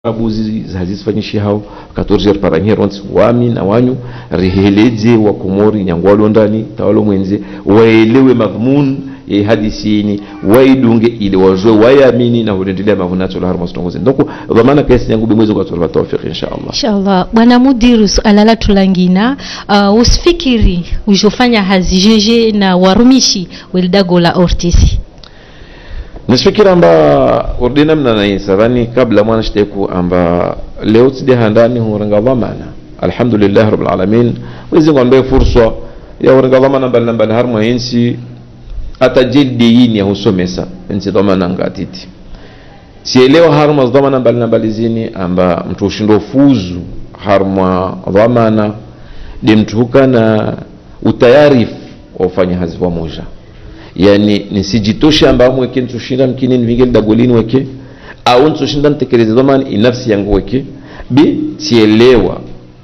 abuzi zazifanyishia hao 14 paranyerons wami na wanyu riheleje wa Komori nyangwalo ndani tawalo mwenze waelewe madhmun ya hadisini waidunge ili wajue wayamini na huendelea mavunato la harma stongoze ndoko dhamana pesa yangu bimwezo kwa tulwa tawfik inshallah bwana mudiru alala tulangina usifikiri ujofanya hazi jeje na warumishi weldago la ortisi nisifikira amba ordina mna na insavani kabla mwana shiteku amba leo tside handani huranga dhamana alhamdulillah rabbil alamin wezi ngombe fursa ya huranga dhamana mbali harma yensi atajidi yini ya husomesa nsi dhamana ngatiti sielewa harma dhamana mbali zini amba mtu ushindo fuzu harma dhamana dimtuka na utayarifu wafanya hazi wa moja yani nisijitosha amba mweke ntushinda mkini nvingeli dagolini weke au ntushinda ntekeleze dhamana inafsi yangu weke bi sielewa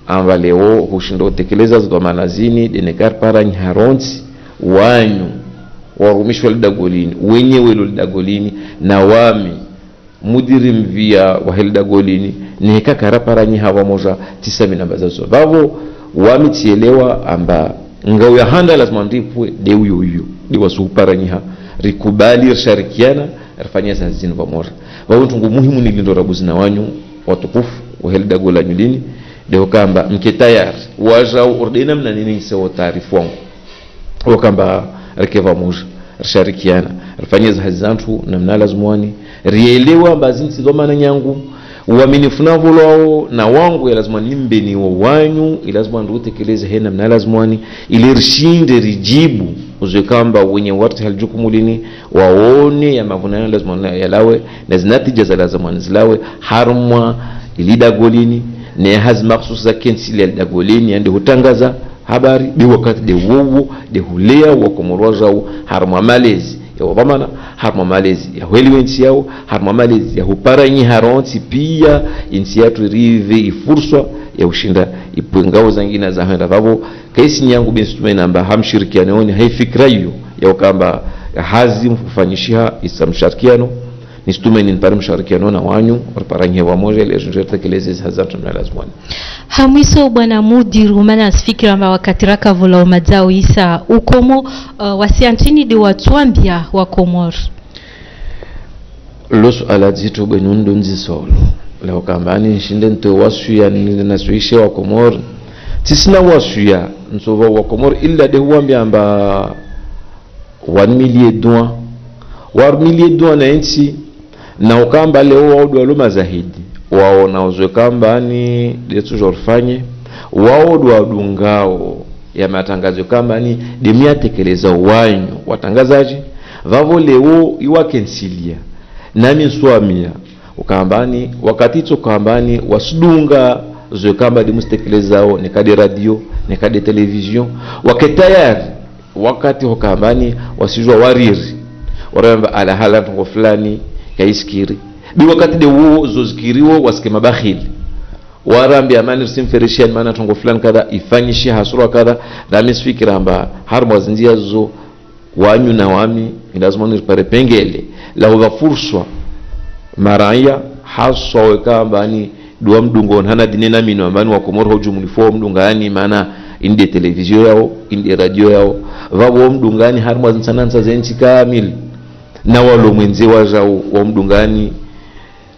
amba leo hushindo tekeleza dhamana zini denekar para nharonsi wanyu warumishwa lidagolini wenyewe lidagolini na wami mudiri mvia wa lidagolini ni kakara para hawa moja 9 nabazazo bavo wami tielewa amba ngao ya handa lazima ndipwe deu yoyo diwa supara nyiha rikubali risharikiana rifanyia zazini pamoja wao tungu muhimu ni lindo rabuzi na wanyu watukufu wa lidagola nyulini deo kamba mke tayari waja ordena mna nini sawa taarifu wangu wakamba rekeva moja risharikiana rifanyia zazantu na mna lazimwani rielewa bazinti dhamana nyangu uaminifu navulao na wangu ya lazima nimbe ni wanyu ilazima ndo utekeleze hena mna lazimwani ili rishinde rijibu uzekamba wenye warti haljukumulini waone ya mavunana lazima yalawe na zinatija za lazima zilawe harma ilidagolini ne haz maksus za kensili ya dagolini yande hutangaza habari bi wakati de wowo de hulea wa komorwaza harma malezi ya wadhamana harma malezi ya weliwensi yao harma malezi ya huparanyi haronti pia insi yatu rive ifurswa ya ushinda ipengao zangina za henda vavo kaisi nyangu binsutume namba hamshirikiano ni haifikra hiyo ya wakamba hazi mfufanyishiha isamsharikiano nistume ni mpare msharikiano na wanyu waparanyi wa moja ili tekeleze hazatu na lazimani hamwiso bwana mudiru mana asifikira amba wakati raka vola umadzao isa ukomo wasiantini di watuambia wa Komor losu aladzito benundo nzisolo leo kambani shinde nto wasuya nasuishe wa Komor tisina wasuya nsova wa Komor illa de huambia amba 1 million doa na ensi na ukamba leo waudu waluma zahidi wao na uzwe kamba ni detu jorfanye wao wadungao ya matangazo kamba ni demia tekeleza wanyu watangazaji vavo leo iwakensilia nami swamia ukambani wakati to kambani wasudunga zwe kamba demustekelezao nekade radio nekade television waketayari wakati hokambani wasijua wariri waramba ala hala tungo fulani kaiskiri bi wakati de wo zozikiriwo waskema bakhili warambi amani simferishian maana tungo fulani kadha ifanyishi hasura kadha na misfikira amba harmo zinjia zo wanyu na wami lazima nipare pengele la huwa fursa maraya haswa kamba ni duwa mdungo hana dinena mino ambani wa Komoro hujumuni fo mdungani maana inde television yao inde radio yao vabo mdungani harmo zinsananza zenchi kamili na walo mwenzi wajao wa mdungani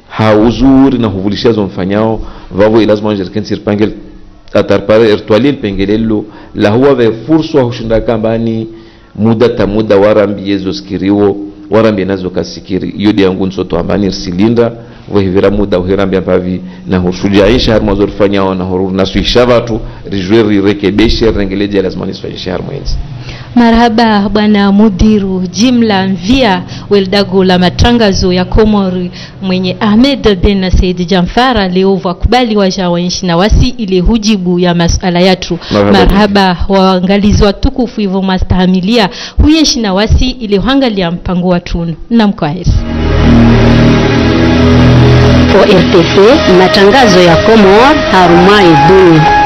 hauzuri na huvulishazo mfanyao vavo ilazima njerkensi pangel atarpare ertuali pengelelo la huwa ve fursa hushinda kambani muda warambi yezo skiriwo warambi nazo kasikiri yodi yangu nsoto ambani silinda vihivira muda uhirambi ampavi na hushujaisha harma zorfanyao na hurur nasuisha watu rijweri rekebeshe rengeleje lazima nisfanyisha harma yenzi marhaba bwana mudiru jimla mvia weldago la matangazo ya Komori mwenye Ahmed Ben Said Jamfara leo wakubali waja wanshi na wasi ile hujibu ya masuala yatu marhaba waangalizi watukufu hivyo mastahamilia huyeshi na wasi ile huangalia mpango wa tunu na mkwaheri RTP matangazo ya Komor harumai dunia.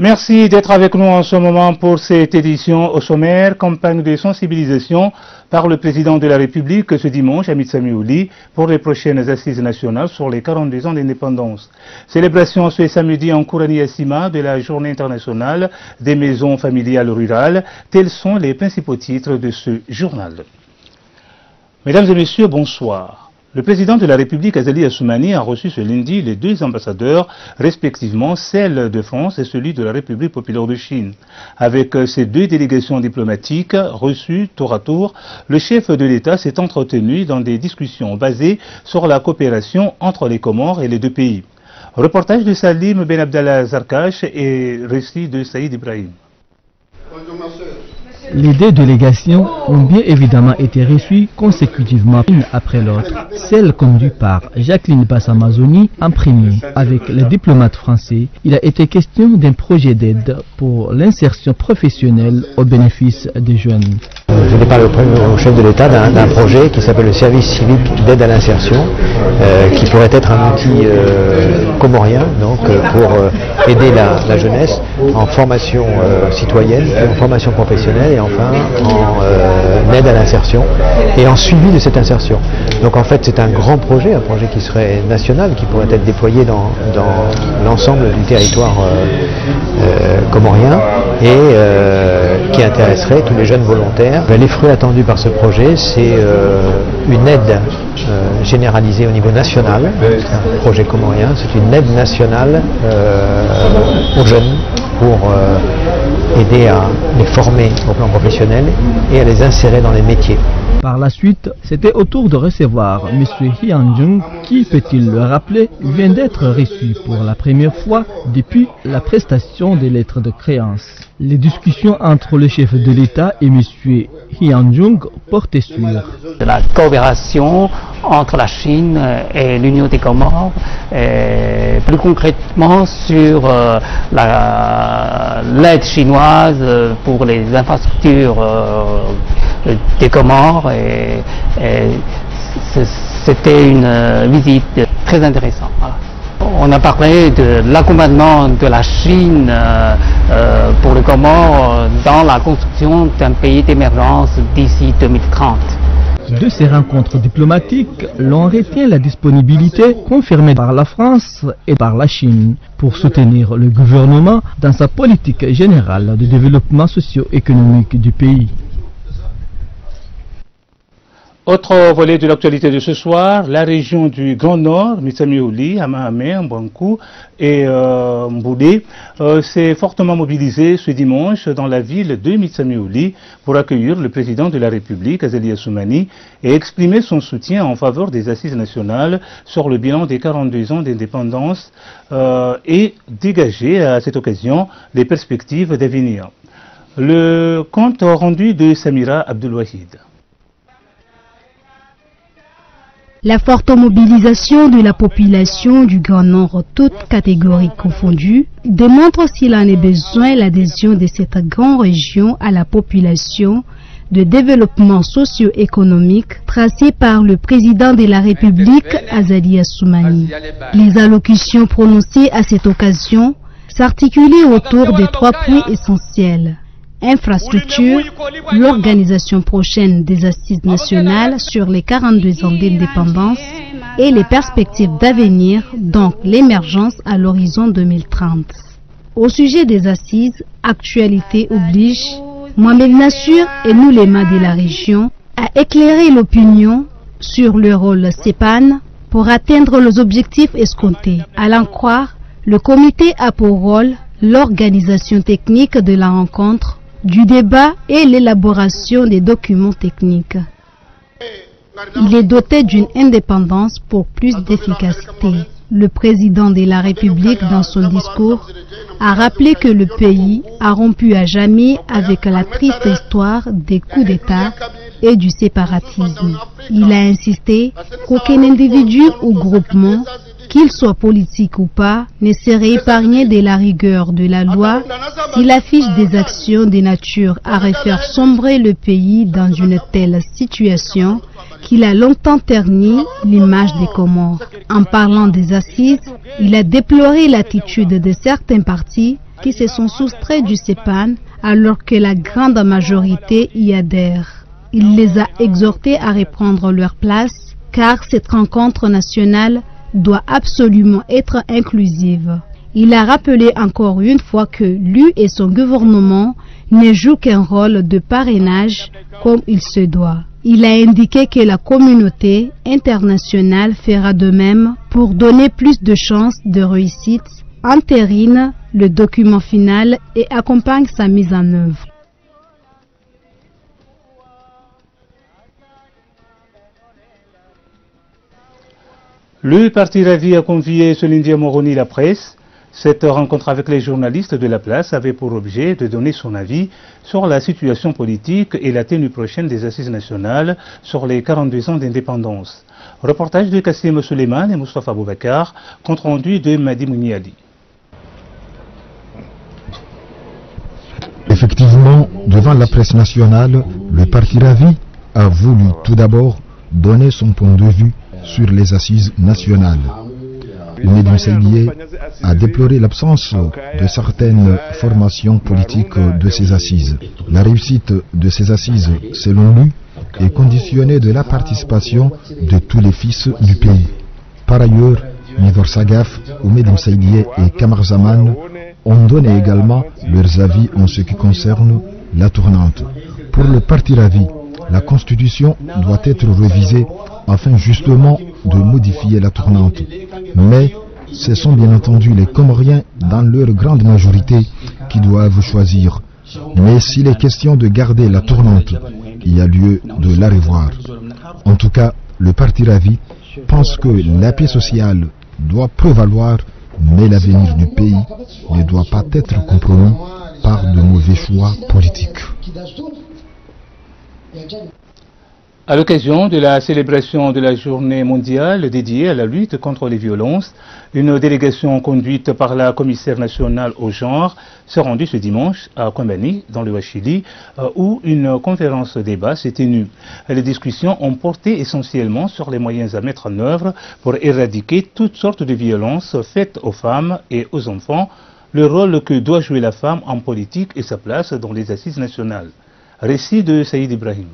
Merci d'être avec nous en ce moment pour cette édition au sommaire, campagne de sensibilisation par le président de la République ce dimanche à Mitsamiouli pour les prochaines assises nationales sur les 42 ans d'indépendance. Célébration ce samedi en Kourani Assima de la journée internationale des maisons familiales rurales. Tels sont les principaux titres de ce journal. Mesdames et messieurs, bonsoir. Le président de la République, Azali Assoumani, a reçu ce lundi les deux ambassadeurs, respectivement celle de France et celui de la République populaire de Chine. Avec ces deux délégations diplomatiques reçues tour à tour, le chef de l'État s'est entretenu dans des discussions basées sur la coopération entre les Comores et les deux pays. Reportage de Salim Ben Abdallah Zarkash et récit de Saïd Ibrahim. Les deux délégations ont bien évidemment été reçues consécutivement l'une après l'autre. Celle conduite par Jacqueline Bassamazoni en premier. Avec le diplomate français, il a été question d'un projet d'aide pour l'insertion professionnelle au bénéfice des jeunes. Je n'ai parlé au chef de l'État d'un projet qui s'appelle le service civique d'aide à l'insertion, qui pourrait être un outil comorien donc, pour aider la jeunesse en formation citoyenne, en formation professionnelle et enfin en aide à l'insertion et en suivi de cette insertion. Donc en fait c'est un grand projet, un projet qui serait national, qui pourrait être déployé dans l'ensemble du territoire comorien et qui intéresserait tous les jeunes volontaires. Les fruits attendus par ce projet, c'est une aide généralisée au niveau national. C'est un projet comorien, c'est une aide nationale aux jeunes pour aider à les former au plan professionnel et à les insérer dans les métiers. Par la suite, c'était au tour de recevoir M. Hyun Jung qui, peut-il le rappeler, vient d'être reçu pour la première fois depuis la prestation des lettres de créance. Les discussions entre le chef de l'État et M. Hyun Jung portaient sur la coopération entre la Chine et l'Union des Comores, et plus concrètement sur l'aide chinoise pour les infrastructures des Comores et c'était une visite très intéressante. Voilà. On a parlé de l'accompagnement de la Chine pour les Comores dans la construction d'un pays d'émergence d'ici 2030. De ces rencontres diplomatiques, l'on retient la disponibilité confirmée par la France et par la Chine pour soutenir le gouvernement dans sa politique générale de développement socio-économique du pays. Autre volet de l'actualité de ce soir, la région du Grand Nord, Mitsamiouli, Amahamé, Mbankou et Mboudé, s'est fortement mobilisée ce dimanche dans la ville de Mitsamiouli pour accueillir le président de la République, Azali Assoumani, et exprimer son soutien en faveur des assises nationales sur le bilan des 42 ans d'indépendance et dégager à cette occasion les perspectives d'avenir. Le compte rendu de Samira Abdelwahid. La forte mobilisation de la population du Grand Nord, toutes catégories confondues, démontre s'il en est besoin l'adhésion de cette grande région à la population de développement socio-économique tracée par le président de la République, Azali Assoumani. Les allocutions prononcées à cette occasion s'articulaient autour de trois points essentiels. Infrastructure, l'organisation prochaine des assises nationales sur les 42 ans d'indépendance et les perspectives d'avenir, donc l'émergence à l'horizon 2030. Au sujet des assises, actualité oblige, Mohamed Nassur et l'ouléma de la région a éclairé l'opinion sur le rôle CEPAN pour atteindre les objectifs escomptés. À l'en croire, le comité a pour rôle l'organisation technique de la rencontre, du débat et l'élaboration des documents techniques. Il est doté d'une indépendance pour plus d'efficacité. Le président de la République, dans son discours, a rappelé que le pays a rompu à jamais avec la triste histoire des coups d'État et du séparatisme. Il a insisté qu'aucun individu ou groupement, qu'il soit politique ou pas, ne serait épargné de la rigueur de la loi s'il affiche des actions de nature à refaire sombrer le pays dans une telle situation qu'il a longtemps terni l'image des Comores. En parlant des assises, il a déploré l'attitude de certains partis qui se sont soustraits du CEPAN alors que la grande majorité y adhère. Il les a exhortés à reprendre leur place car cette rencontre nationale doit absolument être inclusive. Il a rappelé encore une fois que lui et son gouvernement ne jouent qu'un rôle de parrainage comme il se doit. Il a indiqué que la communauté internationale fera de même pour donner plus de chances de réussite, entérine le document final et accompagne sa mise en œuvre. Le Parti Ravi a convié Solindia Moroni la presse. Cette rencontre avec les journalistes de la place avait pour objet de donner son avis sur la situation politique et la tenue prochaine des assises nationales sur les 42 ans d'indépendance. Reportage de Kassim Suleiman et Moustapha Boubacar, compte rendu de Madi Mouniali. Effectivement, devant la presse nationale, le Parti Ravi a voulu tout d'abord donner son point de vue sur les assises nationales. Oumedou Saïdié a déploré l'absence de certaines formations politiques de ces assises. La réussite de ces assises, selon lui, est conditionnée de la participation de tous les fils du pays. Par ailleurs, Nidor Sagaf, Oumedou Saïdié et Kamar Zaman ont donné également leurs avis en ce qui concerne la tournante. Pour le Parti Ravi, la Constitution doit être révisée afin justement de modifier la tournante. Mais ce sont bien entendu les Comoriens dans leur grande majorité qui doivent choisir. Mais s'il est question de garder la tournante, il y a lieu de la revoir. En tout cas, le Parti Ravi pense que la paix sociale doit prévaloir, mais l'avenir du pays ne doit pas être compromis par de mauvais choix politiques. À l'occasion de la célébration de la journée mondiale dédiée à la lutte contre les violences, une délégation conduite par la commissaire nationale au genre s'est rendue ce dimanche à Kwambani, dans le Ouachili, où une conférence débat s'est tenue. Les discussions ont porté essentiellement sur les moyens à mettre en œuvre pour éradiquer toutes sortes de violences faites aux femmes et aux enfants, le rôle que doit jouer la femme en politique et sa place dans les assises nationales. Récit de Saïd Ibrahim.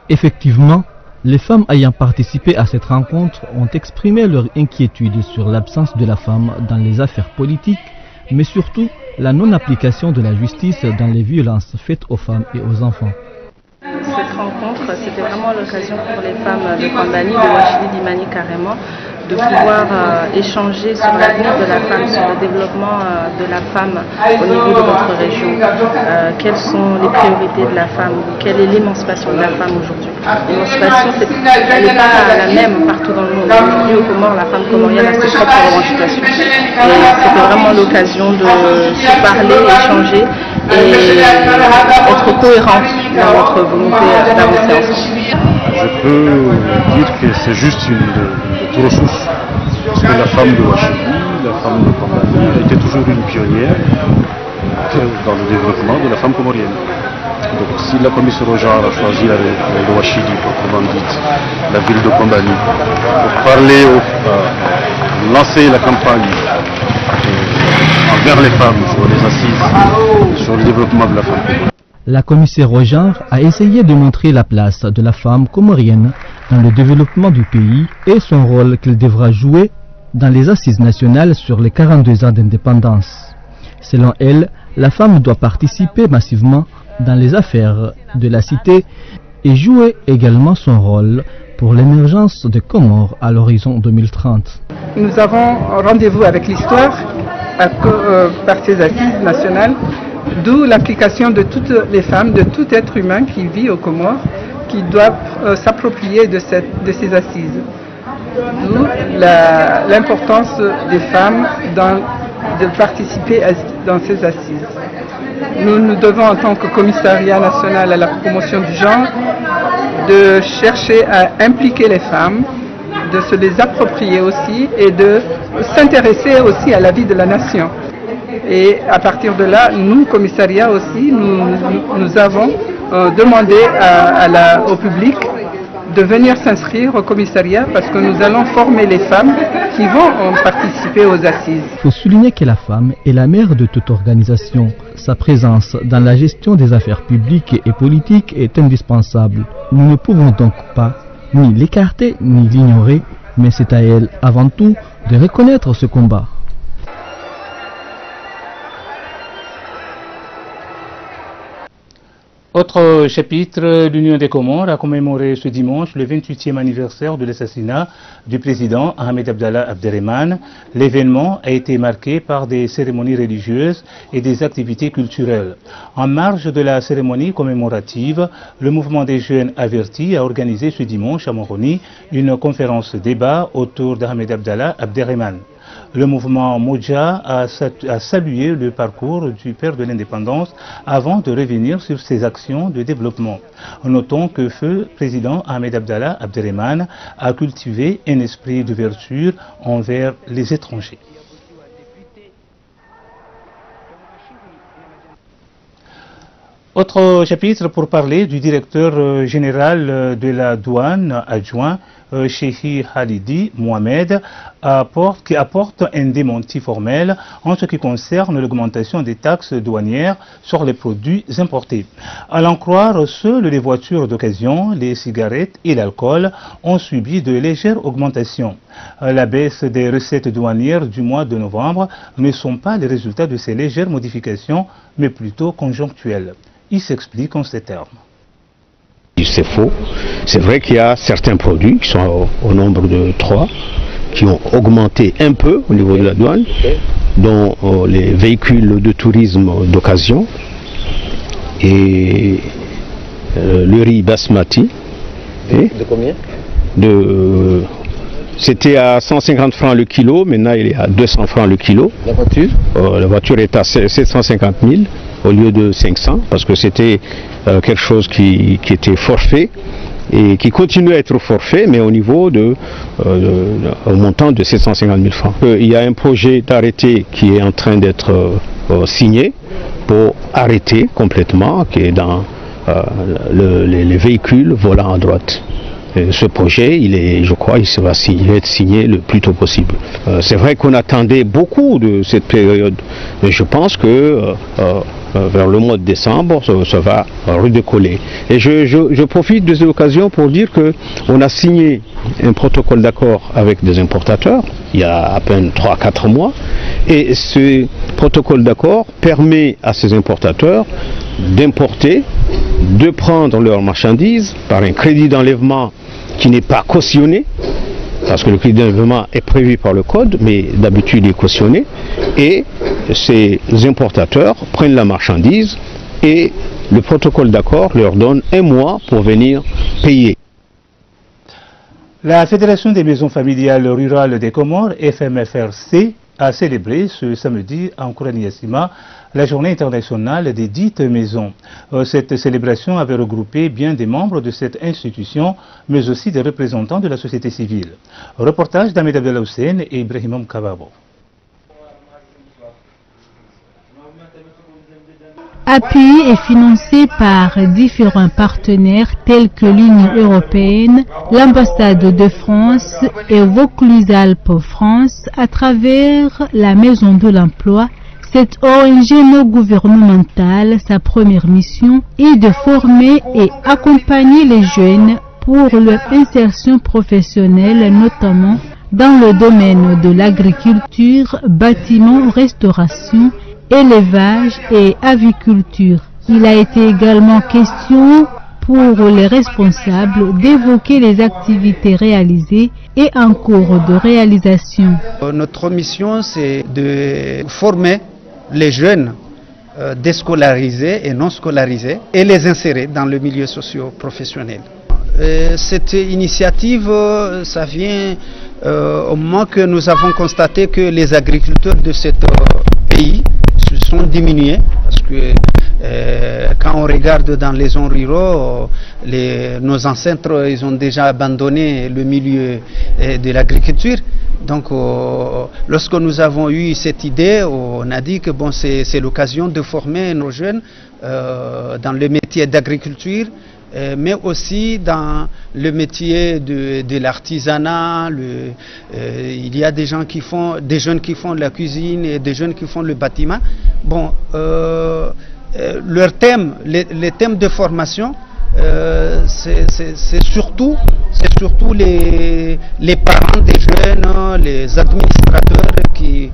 Effectivement, les femmes ayant participé à cette rencontre ont exprimé leur inquiétude sur l'absence de la femme dans les affaires politiques, mais surtout la non-application de la justice dans les violences faites aux femmes et aux enfants. Cette rencontre, c'était vraiment l'occasion pour les femmes de Kwambani, de Ouachili, d'Imani carrément, de pouvoir échanger sur l'avenir de la femme, sur le développement de la femme au niveau de notre région. Quelles sont les priorités de la femme? Quelle est l'émancipation de la femme aujourd'hui? L'émancipation, elle n'est pas la même partout dans le monde. Aujourd'hui, au Comores, la femme comorienne a ses propres revendications. Et c'était vraiment l'occasion de se parler, échanger et être cohérente dans notre volonté d'avancer ensemble. Je peux dire que c'est juste une ressource, parce que la femme de Ouachili, la femme de Kwambani était toujours une pionnière dans le développement de la femme comorienne. Donc si la commissaire au genre a choisi le Ouachili, proprement dite, la ville de Kwambani, pour parler, lancer la campagne envers les femmes sur les assises, sur le développement de la femme comorienne. La commissaire au genre a essayé de montrer la place de la femme comorienne dans le développement du pays et son rôle qu'elle devra jouer dans les assises nationales sur les 42 ans d'indépendance. Selon elle, la femme doit participer massivement dans les affaires de la cité et jouer également son rôle pour l'émergence des Comores à l'horizon 2030. Nous avons rendez-vous avec l'histoire par ces assises nationales, d'où l'implication de toutes les femmes, de tout être humain qui vit aux Comores, qui doivent s'approprier de ces assises. D'où l'importance des femmes de participer dans ces assises. Nous devons, en tant que commissariat national à la promotion du genre, de chercher à impliquer les femmes, de se les approprier aussi et de s'intéresser aussi à la vie de la nation. Et à partir de là, nous, commissariat aussi, nous avons demandé au public de venir s'inscrire au commissariat parce que nous allons former les femmes qui vont participer aux assises. Il faut souligner que la femme est la mère de toute organisation. Sa présence dans la gestion des affaires publiques et politiques est indispensable. Nous ne pouvons donc pas ni l'écarter ni l'ignorer, mais c'est à elle avant tout de reconnaître ce combat. Autre chapitre, l'Union des Comores a commémoré ce dimanche le 28e anniversaire de l'assassinat du président Ahmed Abdallah Abderrahmane. L'événement a été marqué par des cérémonies religieuses et des activités culturelles. En marge de la cérémonie commémorative, le mouvement des jeunes avertis a organisé ce dimanche à Moroni une conférence débat autour d'Ahmed Abdallah Abderrahmane. Le mouvement Moudja a salué le parcours du père de l'indépendance avant de revenir sur ses actions de développement. Notons que feu président Ahmed Abdallah Abderrahmane a cultivé un esprit d'ouverture envers les étrangers. Autre chapitre pour parler du directeur général de la douane adjoint, Cheikh Halidi Mohamed, qui apporte un démenti formel en ce qui concerne l'augmentation des taxes douanières sur les produits importés. À l'en croire, seules les voitures d'occasion, les cigarettes et l'alcool ont subi de légères augmentations. La baisse des recettes douanières du mois de novembre ne sont pas les résultats de ces légères modifications, mais plutôt conjonctuelles. Il s'explique en ces termes. C'est faux. C'est vrai qu'il y a certains produits qui sont au nombre de 3 qui ont augmenté un peu au niveau de la douane, dont les véhicules de tourisme d'occasion et le riz basmati. De combien? C'était à 150 francs le kilo, maintenant il est à 200 francs le kilo. La voiture? La voiture est à 750 000 au lieu de 500, parce que c'était quelque chose qui était forfait et qui continue à être forfait, mais au niveau au montant de 750 000 francs. Il y a un projet d'arrêté qui est en train d'être signé pour arrêter complètement, qui est dans les véhicules volant à droite. Ce projet, je crois, il va être signé le plus tôt possible. C'est vrai qu'on attendait beaucoup de cette période, mais je pense que vers le mois de décembre, ça va redécoller. Et je profite de cette occasion pour dire qu'on a signé un protocole d'accord avec des importateurs, il y a à peine 3-4 mois, et ce protocole d'accord permet à ces importateurs d'importer, de prendre leurs marchandises par un crédit d'enlèvement qui n'est pas cautionné, parce que le crédit d'enlèvement est prévu par le code, mais d'habitude il est cautionné, et ces importateurs prennent la marchandise et le protocole d'accord leur donne 1 mois pour venir payer. La Fédération des maisons familiales rurales des Comores, FMFRC, a célébré ce samedi en Kourani-Yassima la journée internationale des dites maisons. Cette célébration avait regroupé bien des membres de cette institution, mais aussi des représentants de la société civile. Reportage d'Ahmed Abdallah Hussein et Ibrahim Kababo. Appuyé et financé par différents partenaires tels que l'Union européenne, l'ambassade de France et Vaucluse-Alpes France, à travers la Maison de l'Emploi, cette ONG non gouvernementale, sa première mission est de former et accompagner les jeunes pour leur insertion professionnelle, notamment dans le domaine de l'agriculture, bâtiment, restauration, élevage et aviculture. Il a été également question pour les responsables d'évoquer les activités réalisées et en cours de réalisation. Notre mission, c'est de former les jeunes déscolarisés et non scolarisés et les insérer dans le milieu socio-professionnel. Cette initiative, ça vient au moment que nous avons constaté que les agriculteurs de ce pays se sont diminués, parce que quand on regarde dans les zones ruraux, nos ancêtres ils ont déjà abandonné le milieu de l'agriculture. Donc lorsque nous avons eu cette idée, on a dit que bon, c'est l'occasion de former nos jeunes dans le métier d'agriculture, mais aussi dans le métier de l'artisanat. Il y a des jeunes qui font la cuisine et des jeunes qui font le bâtiment. Bon, les thèmes de formation, c'est surtout les parents des jeunes, les administrateurs qui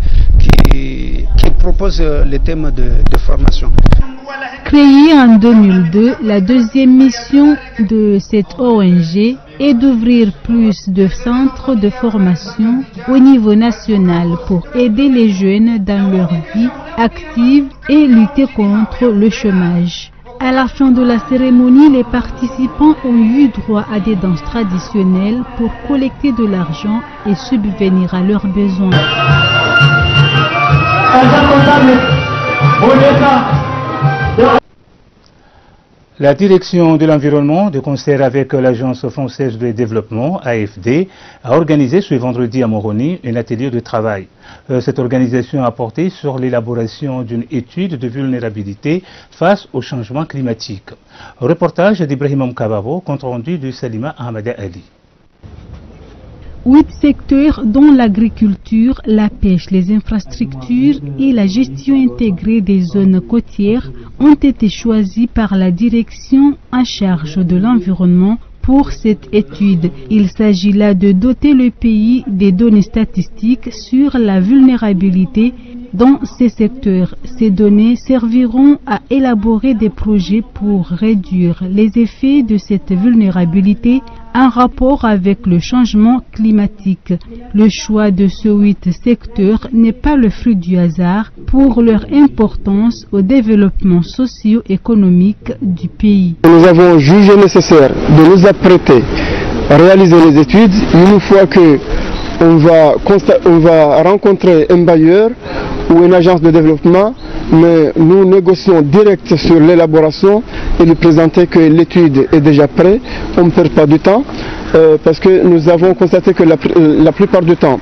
proposent les thèmes de formation. Créée en 2002, la deuxième mission de cette ONG est d'ouvrir plus de centres de formation au niveau national pour aider les jeunes dans leur vie active et lutter contre le chômage. À la fin de la cérémonie, les participants ont eu droit à des danses traditionnelles pour collecter de l'argent et subvenir à leurs besoins. La direction de l'environnement, de concert avec l'Agence française de développement, AFD, a organisé ce vendredi à Moroni un atelier de travail. Cette organisation a porté sur l'élaboration d'une étude de vulnérabilité face au changement climatique. Reportage d'Ibrahim Mkababo, compte rendu de Salima Ahmada Ali. 8 secteurs dont l'agriculture, la pêche, les infrastructures et la gestion intégrée des zones côtières ont été choisis par la direction en charge de l'environnement pour cette étude. Il s'agit là de doter le pays des données statistiques sur la vulnérabilité dans ces secteurs. Ces données serviront à élaborer des projets pour réduire les effets de cette vulnérabilité en rapport avec le changement climatique. Le choix de ces 8 secteurs n'est pas le fruit du hasard pour leur importance au développement socio-économique du pays. Nous avons jugé nécessaire de nous apprêter à réaliser les études une fois que on va rencontrer un bailleur ou une agence de développement, mais nous négocions direct sur l'élaboration et lui présenter que l'étude est déjà prête. On ne perd pas du temps parce que nous avons constaté que la plupart du temps,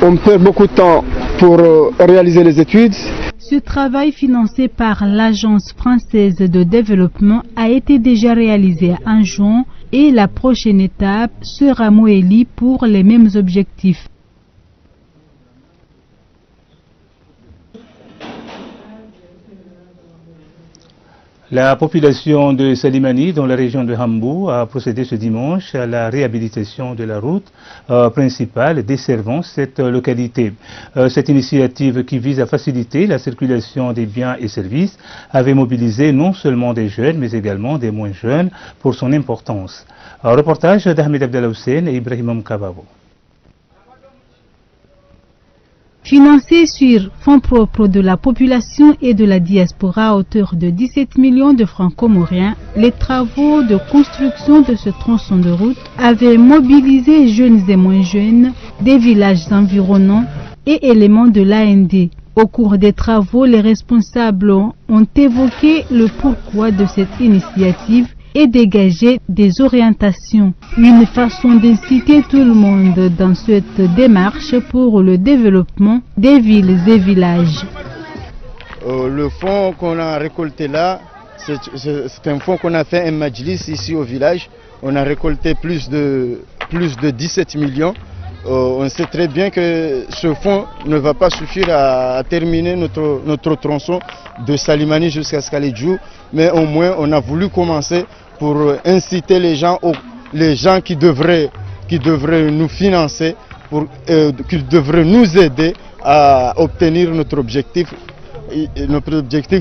on perd beaucoup de temps pour réaliser les études. Ce travail financé par l'Agence française de développement a été déjà réalisé en juin et la prochaine étape sera Moélie pour les mêmes objectifs. La population de Salimani, dans la région de Hambou, a procédé ce dimanche à la réhabilitation de la route principale desservant cette localité. Cette initiative qui vise à faciliter la circulation des biens et services avait mobilisé non seulement des jeunes, mais également des moins jeunes pour son importance. Un reportage d'Ahmed Abdallah Hussein et Ibrahim Mkababo. Financé sur fonds propres de la population et de la diaspora à hauteur de 17 millions de francs comoriens, les travaux de construction de ce tronçon de route avaient mobilisé jeunes et moins jeunes des villages environnants et éléments de l'AND. Au cours des travaux, les responsables ont évoqué le pourquoi de cette initiative et dégager des orientations. Une façon d'inciter tout le monde dans cette démarche pour le développement des villes et villages. Le fonds qu'on a récolté là, c'est un fonds qu'on a fait un majlis ici au village. On a récolté plus de 17 millions. On sait très bien que ce fonds ne va pas suffire à terminer notre tronçon de Salimani jusqu'à Skaledjou, mais au moins on a voulu commencer pour inciter les gens qui devraient nous financer, qui devraient nous aider à obtenir notre objectif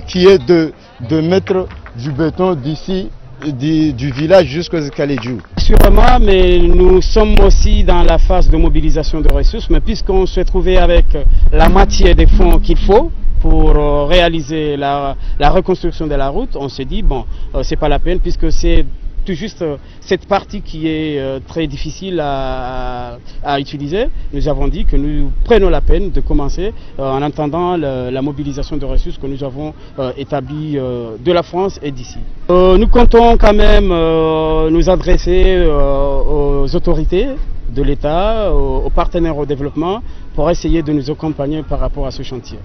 qui est de mettre du béton d'ici du village jusqu'à Skaledjou. Sûrement, mais nous sommes aussi dans la phase de mobilisation de ressources, mais puisqu'on s'est trouvé avec la moitié des fonds qu'il faut pour réaliser la reconstruction de la route, on s'est dit, bon, c'est pas la peine puisque c'est tout juste cette partie qui est très difficile à utiliser. Nous avons dit que nous prenons la peine de commencer en attendant la mobilisation de ressources que nous avons établie de la France et d'ici. Nous comptons quand même nous adresser aux autorités de l'État, aux partenaires au développement, pour essayer de nous accompagner par rapport à ce chantier.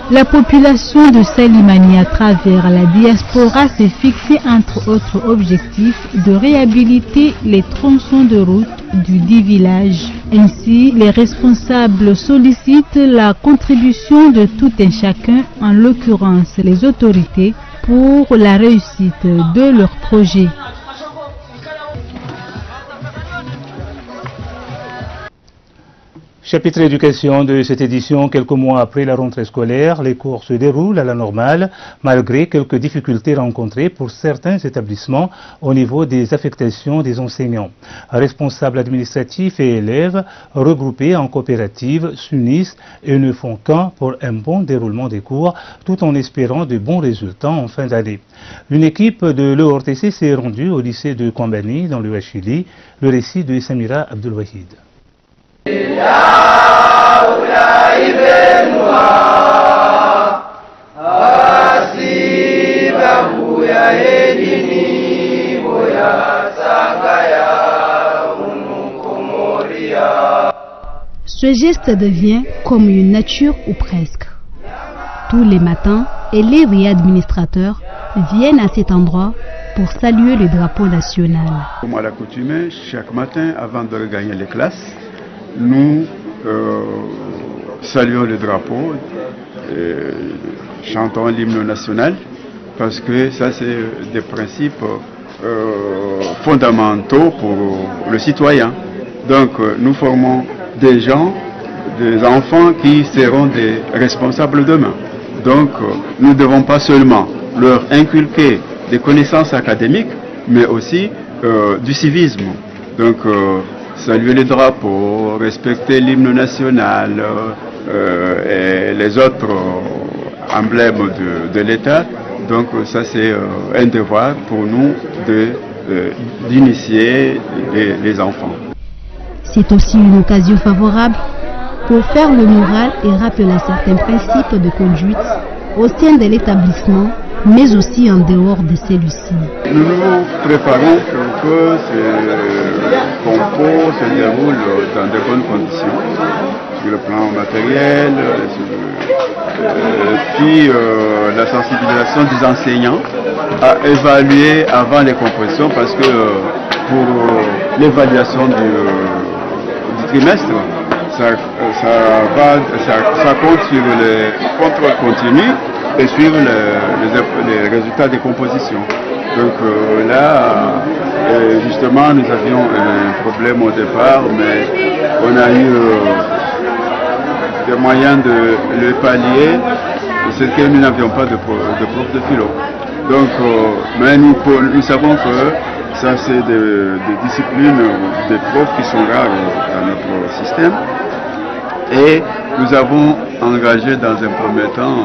La population de Salimani à travers la diaspora s'est fixée entre autres objectifs de réhabiliter les tronçons de route du dit village. Ainsi, les responsables sollicitent la contribution de tout un chacun, en l'occurrence les autorités, pour la réussite de leur projet. Chapitre éducation de cette édition, quelques mois après la rentrée scolaire, les cours se déroulent à la normale, malgré quelques difficultés rencontrées pour certains établissements au niveau des affectations des enseignants. Responsables administratifs et élèves, regroupés en coopératives, s'unissent et ne font qu'un pour un bon déroulement des cours, tout en espérant de bons résultats en fin d'année. Une équipe de l'EORTC s'est rendue au lycée de Kwambani, dans le Ouachili. Le récit de Samira Abdelwahid. Ce geste devient comme une nature ou presque. Tous les matins, élèves et administrateurs viennent à cet endroit pour saluer le drapeau national. Comme à l'accoutumée, chaque matin, avant de regagner les classes, nous saluons le drapeau, chantons l'hymne national, parce que ça c'est des principes fondamentaux pour le citoyen. Donc nous formons des gens, des enfants qui seront des responsables demain. Donc nous ne devons pas seulement leur inculquer des connaissances académiques, mais aussi du civisme. Donc saluer les drapeaux, respecter l'hymne national et les autres emblèmes de l'État. Donc ça c'est un devoir pour nous d'initier les enfants. C'est aussi une occasion favorable pour faire le moral et rappeler certains principes de conduite au sein de l'établissement, mais aussi en dehors de celui-ci. Nous nous préparons pour que ce concours se déroule dans de bonnes conditions, sur le plan matériel, puis la sensibilisation des enseignants à évaluer avant les compositions, parce que pour l'évaluation du trimestre, ça compte sur les contrôles continus et suivre les résultats des compositions. Donc là, justement, nous avions un problème au départ, mais on a eu des moyens de le pallier, c'est que nous n'avions pas de prof de philo. Donc, mais nous savons que ça c'est des disciplines, des profs qui sont rares dans notre système. Et nous avons engagé dans un premier temps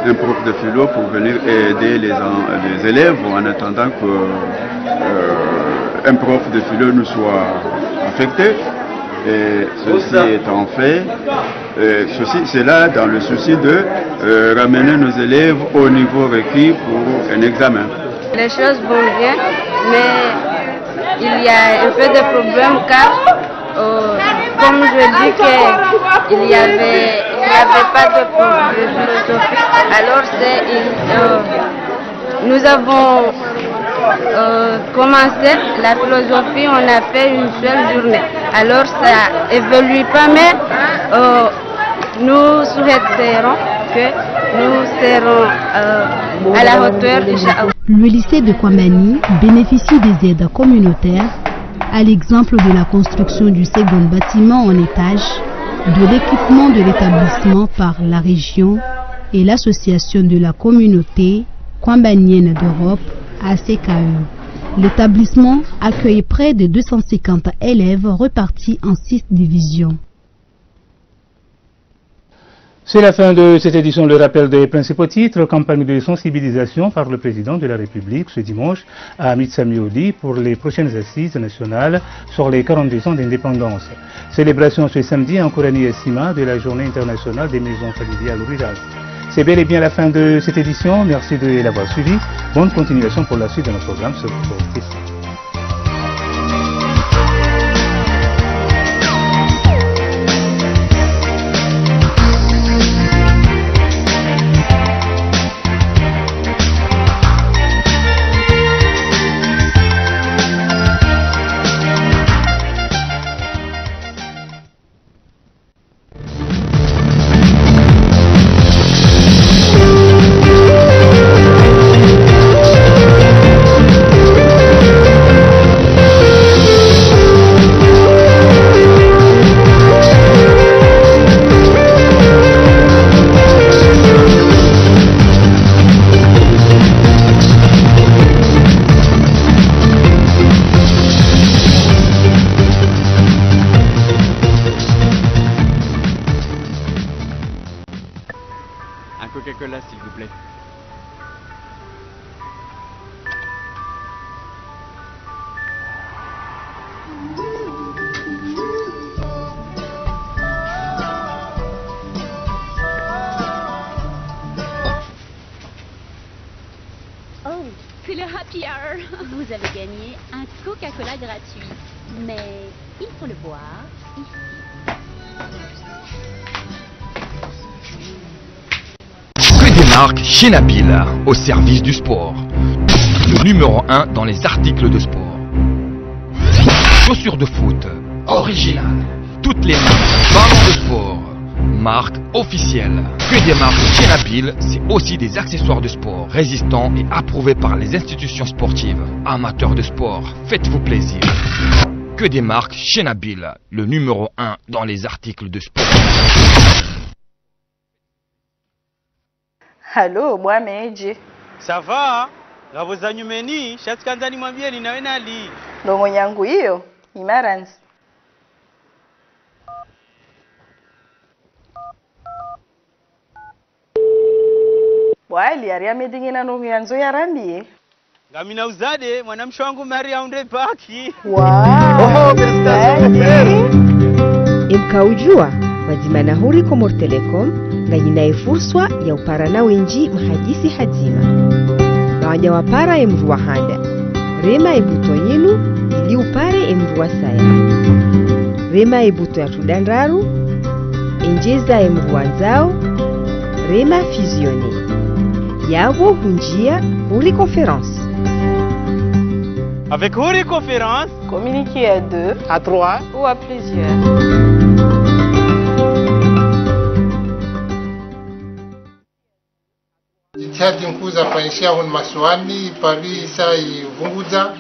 un prof de philo pour venir aider les élèves en attendant qu'un prof de philo nous soit affecté. Et ceci étant fait, c'est là dans le souci de ramener nos élèves au niveau requis pour un examen. Les choses vont bien, mais il y a un peu de problème car, comme je dis qu'il n'y avait pas de philosophie, alors nous avons commencé la philosophie, on a fait une seule journée. Alors ça évolue pas, mais nous souhaiterons que nous serons à la hauteur de Inch'Allah. Le lycée de Kwambani bénéficie des aides communautaires, à l'exemple de la construction du second bâtiment en étage, de l'équipement de l'établissement par la région et l'association de la communauté kwambanienne d'Europe, ACKE. L'établissement accueille près de 250 élèves repartis en 6 divisions. C'est la fin de cette édition. Le rappel des principaux titres. Campagne de sensibilisation par le président de la République ce dimanche à Hamid Samiouli pour les prochaines assises nationales sur les 42 ans d'indépendance. Célébration ce samedi en Kourani et Sima de la journée internationale des maisons familiales rurales. C'est bel et bien la fin de cette édition. Merci de l'avoir suivi. Bonne continuation pour la suite de notre programme sur c'est le happy hour. Vous avez gagné un Coca-Cola gratuit. Mais il faut le boire ici. Que des marques chez Nabil, au service du sport. Le numéro 1 dans les articles de sport. Chaussures de foot, originales. Toutes les marques, ballons de sport. Marque officielle. Que des marques chez Nabil, c'est aussi des accessoires de sport, résistants et approuvés par les institutions sportives. Amateurs de sport, faites-vous plaisir. Que des marques chez Nabil, le numéro 1 dans les articles de sport. Allô, Mohamed. Ça va? Raboza nyumeni, shatikandani mwambie ninawe nali. Ndomo yangu hiyo, imaranzi. Wali aria medingina no yanzo yarambi. Ngamina uzade mwanamsho wangu Maria aunde paki. Wow. Imkaujua wazimana huri Comor Telecom nganyina efurswa ya uparana wenji mahadisi hadzima. Na waja wapara emruwa handa. Rema ebuto yinu ili upare emruwa saya. Rema ebuto ya tudandaru. Enjeza emruwa nzao. Rema fusione. Yavo hunjia Huri Conférence. Avec Huri Conférence, communiquez à 2, à 3 ou à plusieurs. Jitihadi mkuu za fanyishia hun maswali pali isa ivunguza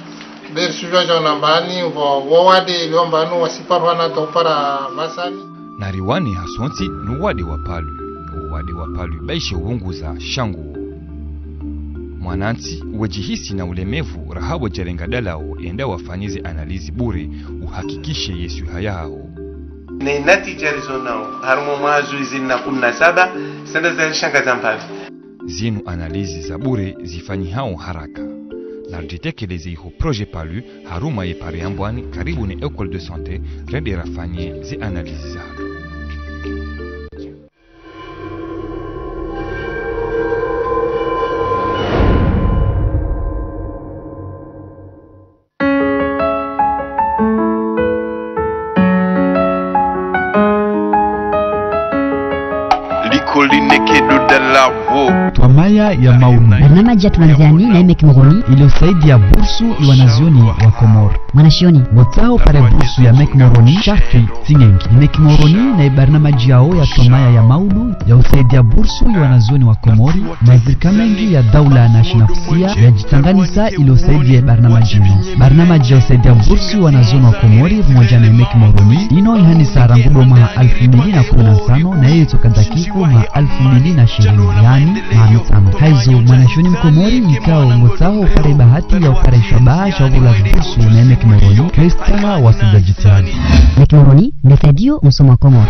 bersuja jonambani wawade iliyombanu wasiparwa na topara masani. Nariwani hasonsi nuwade wapalu. Nuwade wapalu baishe uvunguza shangu. Mwanansi wajihisi na ulemevu rahabu jarenga dalao enda wafanyize analizi bure uhakikishe yesu hayao. Ni natija rizonao harumo mwazu izina 17 senda za shanga zampavi. Zinu analizi za bure zifanyi hao haraka. Na jitekeleze iho proje palu haruma ye pare ambwani karibu ni école de santé rende rafanye zi analizi za. Twamaya ya maunu barnamaji ya Tanzania na Emek Moroni iliyosaidia bursu ya wanazioni wa Komoro. Mwanashioni wotao pare bursu ya Emek Moroni sharti zingengi. Emek Moroni na barnamaji yao ya Twamaya ya maunu ya usaidia bursu ya wanazioni wa Komori mazirika mengi ya daula na shinafsia ya jitanganisa iliyosaidia barnamaji ino. Barnamaji ya usaidia bursu ya wanazioni wa Komori pamoja na Emek Moroni ino ihanisa rangudo maha 2015 na yeye tokandakifu maha 2020 yani mahamitano. Haizo mwanashoni mkomori ikao ngotao pare bahati ya upare shabaha shabula bursu na Emek Moroni krista wasida jitihadi. Emek Moroni mbesadio msoma Komoro.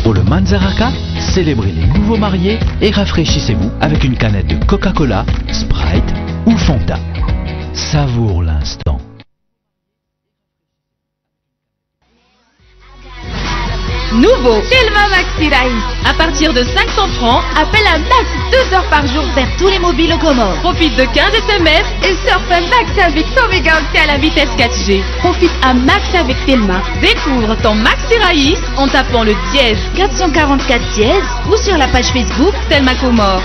Pour le Manzaraka, célébrez les nouveaux mariés et rafraîchissez-vous avec une canette de Coca-Cola, Sprite ou Fanta. Savoure l'instant. Nouveau Telma Maxi Rice. À partir de 500 francs, appelle à max 2 heures par jour vers tous les mobiles au Comores. Profite de 15 SMS et surfe à max avec ton méga octet à la vitesse 4G. Profite à max avec Telma. Découvre ton Maxi Rice en tapant le dièse 444 dièse ou sur la page Facebook Telma Comores.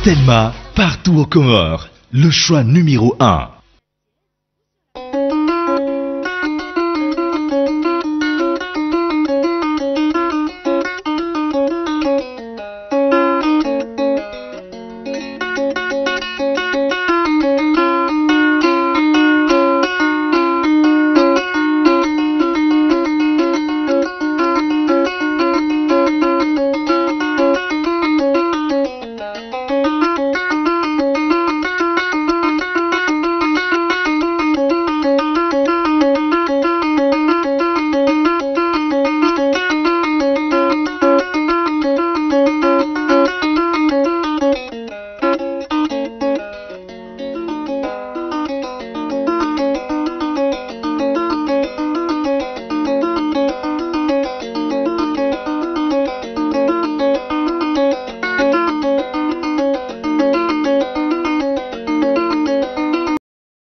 Telma, partout au Comores, le choix numéro 1.